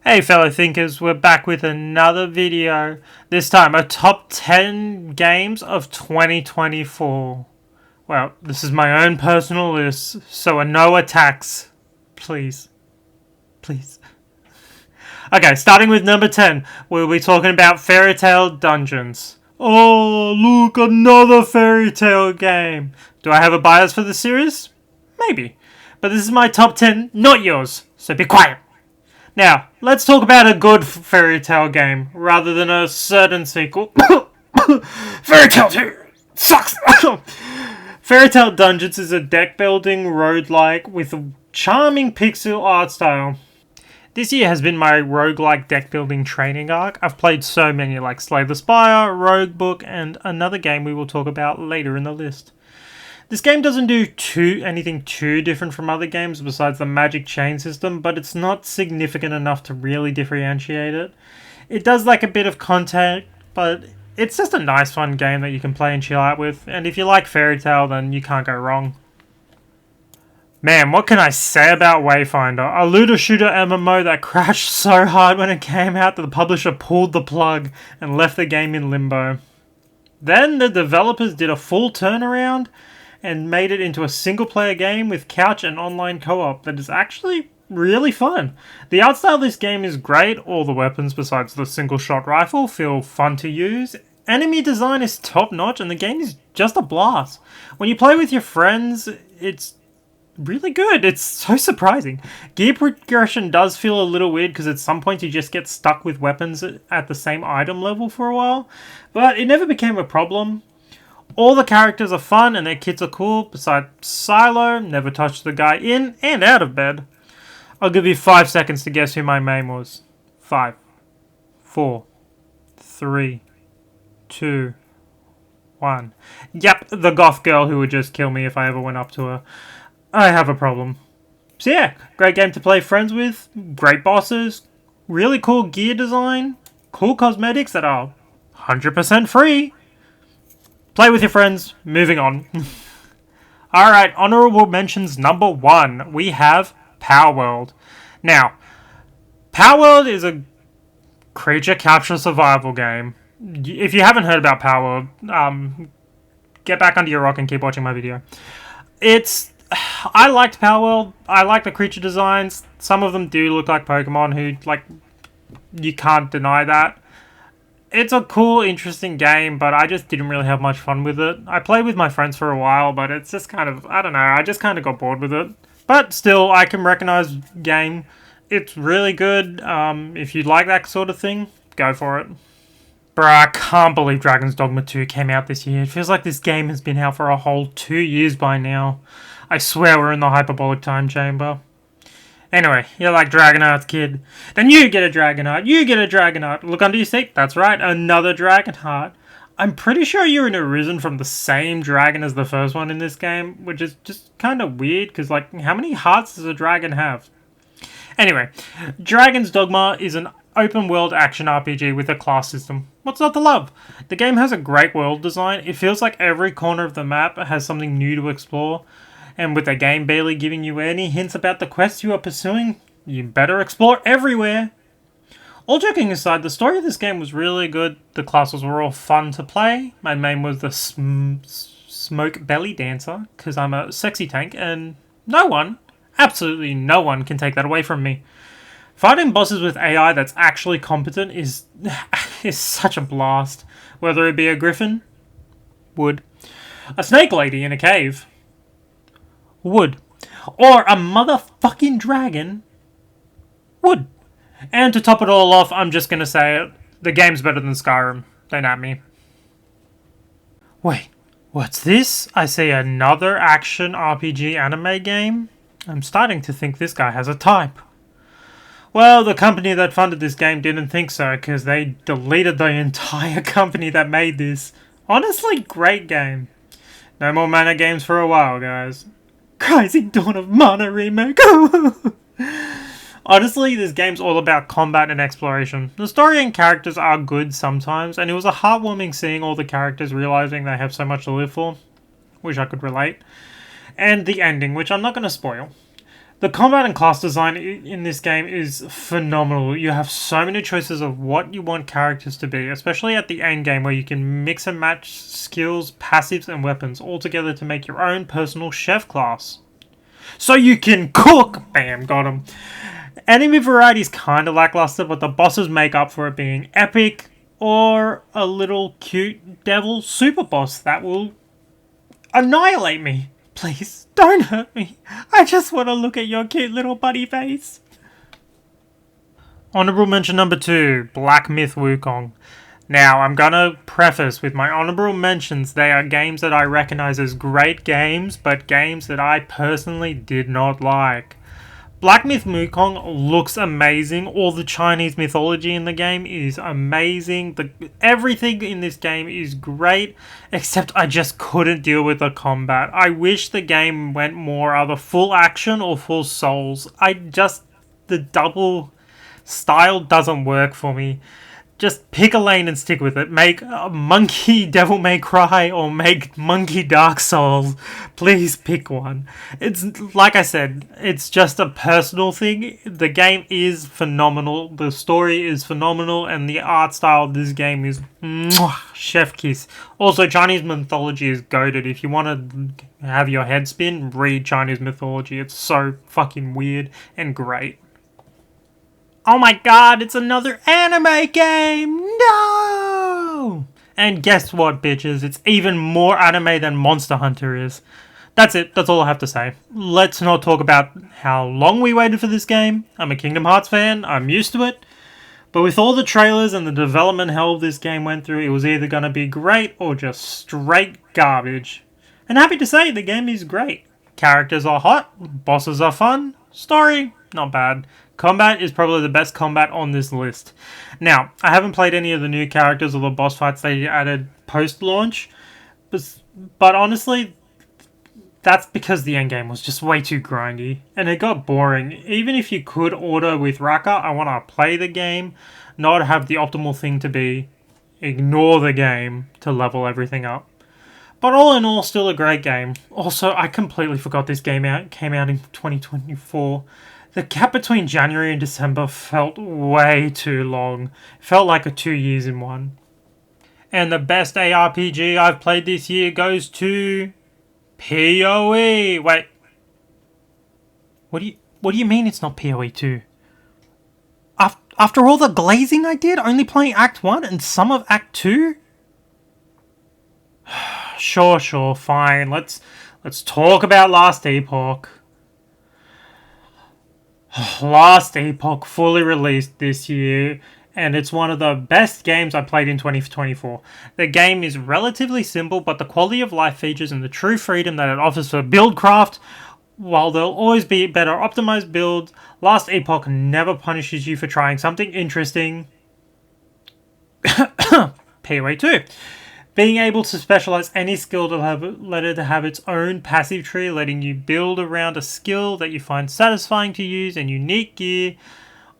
Hey fellow thinkers, we're back with another video. This time a top 10 games of 2024. Well, this is my own personal list, so no attacks. Please. Please. Okay, starting with number 10, we'll be talking about Fairy Tail Dungeons. Oh, look, another Fairy Tail game. Do I have a bias for the series? Maybe. But this is my top 10, not yours, so be quiet. Now, let's talk about a good Fairy Tail game, rather than a certain sequel. Fairy Tail 2 sucks! Fairy Tail Dungeons is a deck-building roguelike with a charming pixel art style. This year has been my roguelike deck-building training arc. I've played so many like Slay the Spire, Rogue Book, and another game we will talk about later in the list. This game doesn't do anything too different from other games besides the magic chain system, but it's not significant enough to really differentiate it. It does like a bit of content, but it's just a nice fun game that you can play and chill out with, and if you like Fairy Tail, then you can't go wrong. Man, what can I say about Wayfinder? A looter shooter MMO that crashed so hard when it came out that the publisher pulled the plug and left the game in limbo. Then the developers did a full turnaround and made it into a single-player game with couch and online co-op that is actually really fun. The art style of this game is great, all the weapons besides the single-shot rifle feel fun to use, enemy design is top-notch, and the game is just a blast. When you play with your friends, it's really good. It's so surprising. Gear progression does feel a little weird because at some points you just get stuck with weapons at the same item level for a while, but it never became a problem. All the characters are fun and their kits are cool, besides Silo, never touched the guy in and out of bed. I'll give you 5 seconds to guess who my main was. 5, 4, 3, 2, 1. Yep, the goth girl who would just kill me if I ever went up to her. I have a problem. So yeah, great game to play friends with, great bosses, really cool gear design, cool cosmetics that are 100% free. Play with your friends. Moving on. Alright, honorable mentions number 1. We have Power World. Now, Power World is a creature capture survival game. If you haven't heard about Power World, get back under your rock and keep watching my video. I liked Power World. I like the creature designs. Some of them do look like Pokemon you can't deny that. It's a cool, interesting game, but I just didn't really have much fun with it. I played with my friends for a while, but it's just kind of, I don't know, I just kind of got bored with it. But still, I can recognize game. It's really good. If you like that sort of thing, go for it. Bruh, I can't believe Dragon's Dogma 2 came out this year. It feels like this game has been out for a whole 2 years by now. I swear we're in the hyperbolic time chamber. Anyway, you're like Dragonheart, kid. Then you get a Dragonheart. You get a Dragonheart. Look under your seat. That's right, another Dragonheart. I'm pretty sure you're arisen from the same dragon as the first one in this game, which is just kind of weird, because, how many hearts does a dragon have? Anyway, Dragon's Dogma is an open-world action RPG with a class system. What's not to love? The game has a great world design. It feels like every corner of the map has something new to explore. And with the game barely giving you any hints about the quests you are pursuing, you better explore everywhere. All joking aside, the story of this game was really good. The classes were all fun to play. My main was the Smoke Belly Dancer, because I'm a sexy tank, and no one, absolutely no one, can take that away from me. Fighting bosses with AI that's actually competent is such a blast. Whether it be a griffin, wood, a snake lady in a cave, would, or a motherfucking dragon, would. And to top it all off, I'm just gonna say it, the game's better than Skyrim. Don't at me. Wait, what's this? I see another action RPG anime game? I'm starting to think this guy has a type. Well, the company that funded this game didn't think so, because they deleted the entire company that made this. Honestly, great game. No more mana games for a while, guys. Rising Dawn of Mana remake. Honestly, this game's all about combat and exploration. The story and characters are good sometimes, and it was a heartwarming seeing all the characters realizing they have so much to live for. Wish I could relate. And the ending, which I'm not going to spoil. The combat and class design in this game is phenomenal. You have so many choices of what you want characters to be, especially at the end game where you can mix and match skills, passives, and weapons all together to make your own personal chef class. So you can cook! Bam, got him. Enemy variety is kind of lackluster, but the bosses make up for it being epic, or a little cute devil super boss that will annihilate me. Please, don't hurt me. I just want to look at your cute little buddy face. Honorable mention number 2, Black Myth Wukong. Now, I'm gonna preface with my honorable mentions, they are games that I recognize as great games, but games that I personally did not like. Black Myth Wukong looks amazing. All the Chinese mythology in the game is amazing. Everything in this game is great, except I just couldn't deal with the combat. I wish the game went more either full action or full souls. The double style doesn't work for me. Just pick a lane and stick with it. Make Monkey Devil May Cry or make Monkey Dark Souls. Please pick one. It's like I said, it's just a personal thing. The game is phenomenal. The story is phenomenal, and the art style of this game is chef kiss. Also, Chinese mythology is goated. If you want to have your head spin, read Chinese mythology. It's so fucking weird and great. Oh my god, it's another anime game! No! And guess what, bitches? It's even more anime than Monster Hunter is. That's it. That's all I have to say. Let's not talk about how long we waited for this game. I'm a Kingdom Hearts fan. I'm used to it. But with all the trailers and the development hell this game went through, it was either going to be great or just straight garbage. And happy to say, the game is great. Characters are hot. Bosses are fun. Story, not bad. Combat is probably the best combat on this list. Now, I haven't played any of the new characters or the boss fights they added post-launch, but honestly, that's because the endgame was just way too grindy, and it got boring. Even if you could order with Raka, I want to play the game, not have the optimal thing to be ignore the game to level everything up. But all in all, still a great game. Also, I completely forgot this game came out in 2024. The gap between January and December felt way too long. It felt like 2 years in one. And the best ARPG I've played this year goes to PoE. Wait. What do you mean it's not PoE 2? After all the glazing I did, only playing Act 1 and some of Act 2? Sure, fine. Let's talk about Last Epoch. Last Epoch fully released this year, and it's one of the best games I played in 2024. The game is relatively simple, but the quality of life features and the true freedom that it offers for buildcraft, while there'll always be better optimized builds, Last Epoch never punishes you for trying something interesting. PoE 2. Being able to specialize any skill to let it have its own passive tree, letting you build around a skill that you find satisfying to use, and unique gear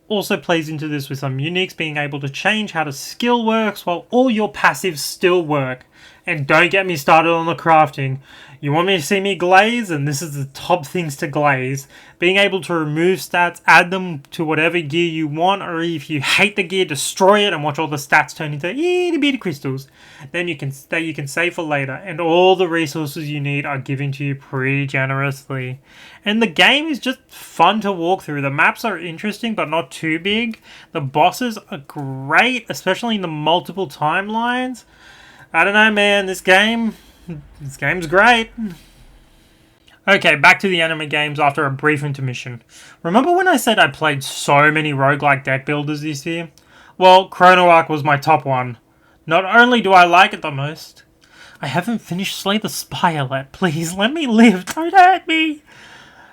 also plays into this with some uniques being able to change how the skill works while all your passives still work. And don't get me started on the crafting. You want me to see me glaze? And this is the top things to glaze. Being able to remove stats, add them to whatever gear you want, or if you hate the gear, destroy it and watch all the stats turn into itty bitty crystals. Then you can save for later, and all the resources you need are given to you pretty generously. And the game is just fun to walk through. The maps are interesting but not too big. The bosses are great, especially in the multiple timelines. I don't know, man. This game's great. Okay, back to the anime games after a brief intermission. Remember when I said I played so many roguelike deck builders this year? Well, Chrono Arc was my top one. Not only do I like it the most, I haven't finished Slay the Spire yet. Please, let me live. Don't hurt me.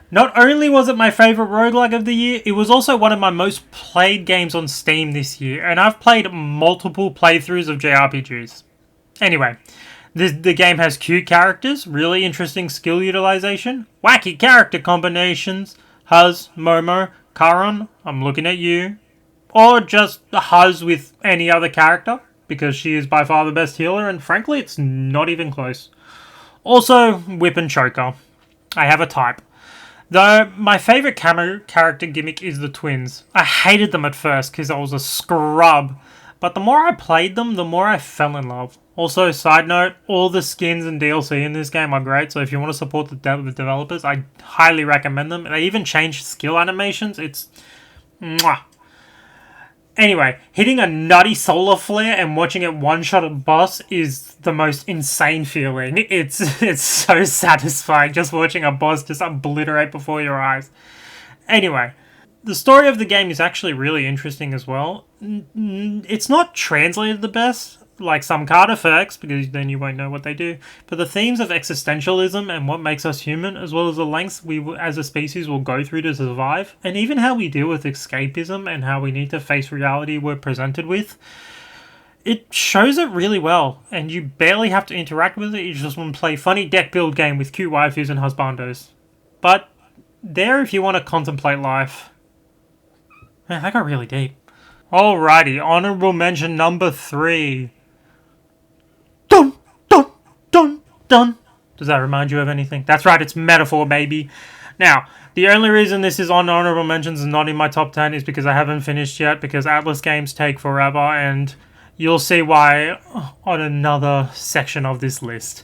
Not only was it my favourite roguelike of the year, it was also one of my most played games on Steam this year, and I've played multiple playthroughs of JRPGs. Anyway, the game has cute characters, really interesting skill utilization, wacky character combinations, Huz, Momo, Karon, I'm looking at you, or just Huz with any other character, because she is by far the best healer, and frankly, it's not even close. Also, Whip and Choker. I have a type. Though my favourite character gimmick is the twins. I hated them at first because I was a scrub, but the more I played them, the more I fell in love. Also, side note, all the skins and DLC in this game are great, so if you want to support the developers, I highly recommend them. They even changed skill animations. It's... mwah. Anyway, hitting a nutty solar flare and watching it one-shot a boss is the most insane feeling. It's so satisfying just watching a boss just obliterate before your eyes. Anyway, the story of the game is actually really interesting as well. It's not translated the best, like some card effects, because then you won't know what they do. But the themes of existentialism and what makes us human, as well as the lengths we as a species will go through to survive, and even how we deal with escapism and how we need to face reality we're presented with, it shows it really well, and you barely have to interact with it. You just want to play funny deck build game with cute waifus and husbandos. But there if you want to contemplate life. Man, that got really deep. Alrighty, honorable mention number 3. Dun, dun, dun, dun. Does that remind you of anything? That's right, it's Metaphor, baby. Now, the only reason this is on honorable mentions and not in my top 10 is because I haven't finished yet, because Atlas games take forever, and you'll see why on another section of this list.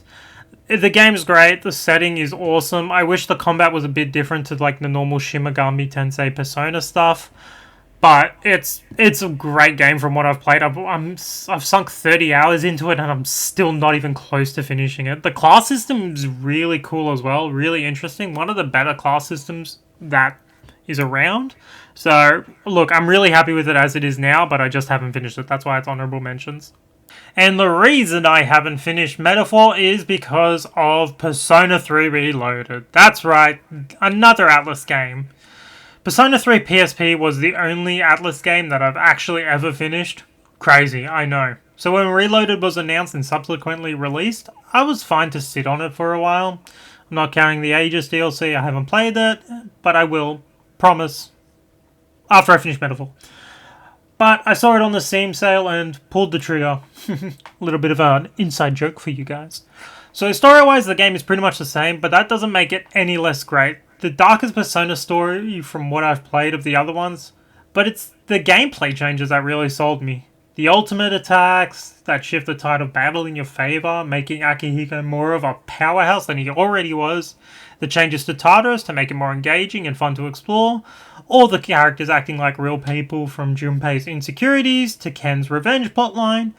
The game's great, the setting is awesome. I wish the combat was a bit different to like the normal Shin Megami Tensei Persona stuff. But it's a great game from what I've played. I've sunk 30 hours into it and I'm still not even close to finishing it. The class system is really cool as well, really interesting. One of the better class systems that is around. So, look, I'm really happy with it as it is now, but I just haven't finished it. That's why it's honorable mentions. And the reason I haven't finished Metaphor is because of Persona 3 Reloaded. That's right, another Atlas game. Persona 3 PSP was the only Atlas game that I've actually ever finished. Crazy, I know. So when Reloaded was announced and subsequently released, I was fine to sit on it for a while. I'm not counting the Aegis DLC, I haven't played that, but I will, promise, after I finish Metaphor. But I saw it on the Steam sale and pulled the trigger. A little bit of an inside joke for you guys. So story-wise, the game is pretty much the same, but that doesn't make it any less great. The darkest Persona story from what I've played of the other ones, but it's the gameplay changes that really sold me. The ultimate attacks that shift the tide of battle in your favour, making Akihiko more of a powerhouse than he already was. The changes to Tartarus to make it more engaging and fun to explore. All the characters acting like real people, from Junpei's insecurities to Ken's revenge plotline.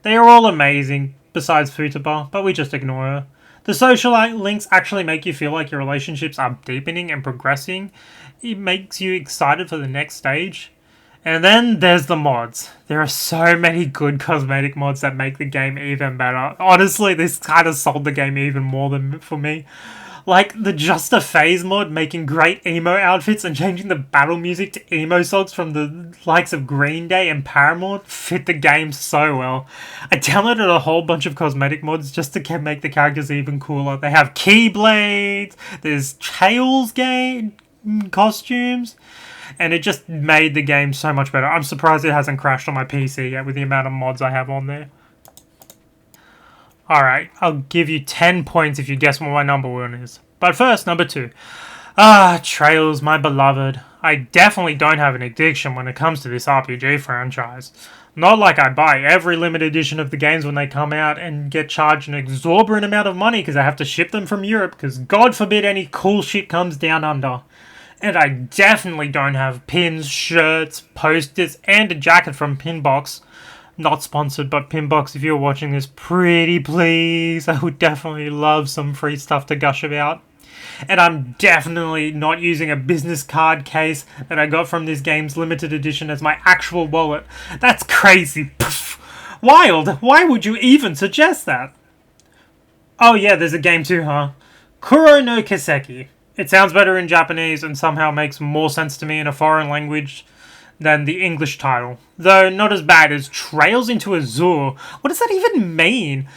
They are all amazing, besides Futaba, but we just ignore her. The social links actually make you feel like your relationships are deepening and progressing. It makes you excited for the next stage. And then there's the mods. There are so many good cosmetic mods that make the game even better. Honestly, this kind of sold the game even more than for me. Like the Just a Phase mod, making great emo outfits and changing the battle music to emo songs from the likes of Green Day and Paramore fit the game so well. I downloaded a whole bunch of cosmetic mods just to make the characters even cooler. They have Keyblades, there's Tails game costumes, and it just made the game so much better. I'm surprised it hasn't crashed on my PC yet with the amount of mods I have on there. Alright, I'll give you 10 points if you guess what my number 1 is. But first, number 2. Trails, my beloved. I definitely don't have an addiction when it comes to this RPG franchise. Not like I buy every limited edition of the games when they come out and get charged an exorbitant amount of money because I have to ship them from Europe, because God forbid any cool shit comes down under. And I definitely don't have pins, shirts, posters, and a jacket from Pinbox. Not sponsored, but Pinbox, if you're watching this, pretty please. I would definitely love some free stuff to gush about. And I'm definitely not using a business card case that I got from this game's limited edition as my actual wallet. That's crazy. Poof. Wild. Why would you even suggest that? Oh yeah, there's a game too, huh? Kuro no Kiseki. It sounds better in Japanese and somehow makes more sense to me in a foreign language than the English title. Though not as bad as Trails into Azure. What does that even mean?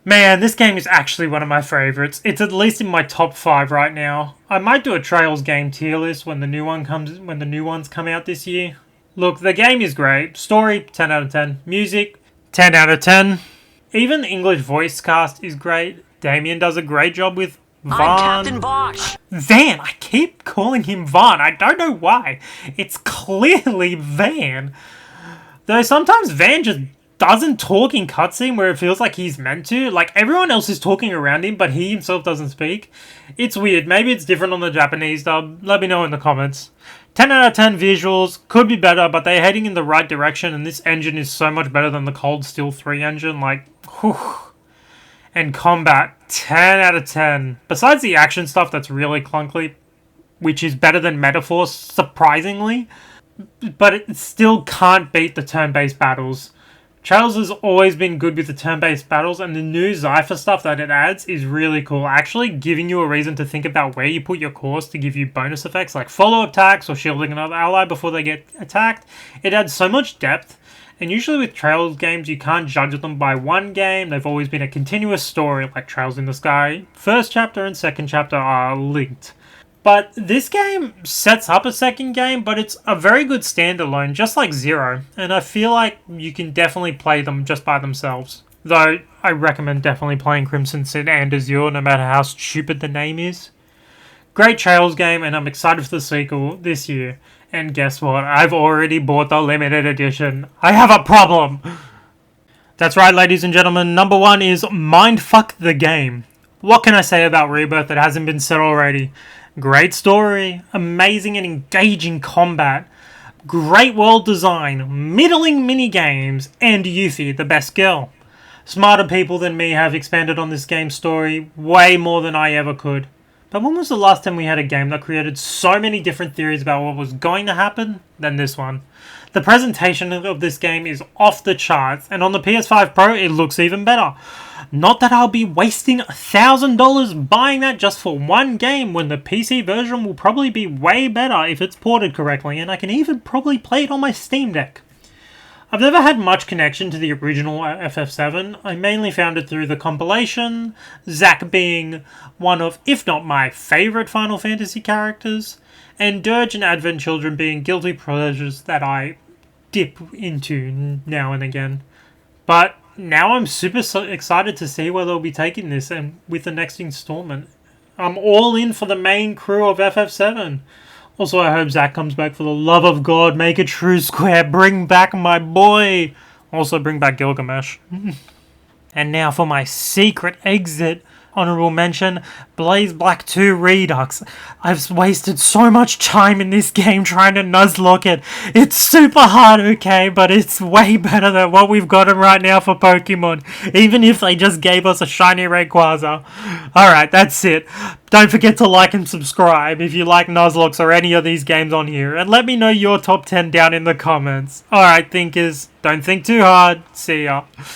Man, this game is actually one of my favourites. It's at least in my top 5 right now. I might do a Trails game tier list when the new ones come out this year. Look, the game is great. Story, 10 out of 10. Music, 10 out of 10. Even the English voice cast is great. Damien does a great job with I'm Captain Bosch. Van. I keep calling him Van. I don't know why. It's clearly Van. Though sometimes Van just doesn't talk in cutscene where it feels like he's meant to. Like, everyone else is talking around him, but he himself doesn't speak. It's weird. Maybe it's different on the Japanese dub. Let me know in the comments. 10 out of 10 visuals. Could be better, but they're heading in the right direction, and this engine is so much better than the Cold Steel 3 engine. Like, whew. And combat, 10 out of 10. Besides the action stuff that's really clunky, which is better than Metaphor, surprisingly, but it still can't beat the turn-based battles. Trails has always been good with the turn-based battles, and the new Zypher stuff that it adds is really cool, actually giving you a reason to think about where you put your course to give you bonus effects like follow attacks or shielding another ally before they get attacked. It adds so much depth. And usually with Trails games, you can't judge them by one game. They've always been a continuous story, like Trails in the Sky. First chapter and second chapter are linked. But this game sets up a second game, but it's a very good standalone, just like Zero. And I feel like you can definitely play them just by themselves. Though, I recommend definitely playing Crimson Sin and Azure, no matter how stupid the name is. Great Trails game, and I'm excited for the sequel this year. And guess what? I've already bought the limited edition. I have a problem! That's right, ladies and gentlemen. Number 1 is Mindfuck the Game. What can I say about Rebirth that hasn't been said already? Great story, amazing and engaging combat, great world design, middling minigames, and Yuffie, the best girl. Smarter people than me have expanded on this game's story way more than I ever could. But when was the last time we had a game that created so many different theories about what was going to happen than this one? The presentation of this game is off the charts, and on the PS5 Pro it looks even better. Not that I'll be wasting $1,000 buying that just for one game when the PC version will probably be way better if it's ported correctly, and I can even probably play it on my Steam Deck. I've never had much connection to the original FF7. I mainly found it through the compilation, Zack being one of, if not my favourite Final Fantasy characters, and Dirge and Advent Children being guilty pleasures that I dip into now and again. But now I'm super excited to see where they'll be taking this and with the next installment. I'm all in for the main crew of FF7. Also, I hope Zack comes back. For the love of God, make a true square. Bring back my boy. Also, bring back Gilgamesh. And now for my secret exit. Honorable mention, Blaze Black 2 Redux. I've wasted so much time in this game trying to nuzlocke it. It's super hard, okay, but it's way better than what we've gotten right now for Pokemon, even if they just gave us a shiny Rayquaza. Alright, that's it. Don't forget to like and subscribe if you like Nuzlocke or any of these games on here, and let me know your top 10 down in the comments. Alright, thinkers, don't think too hard. See ya.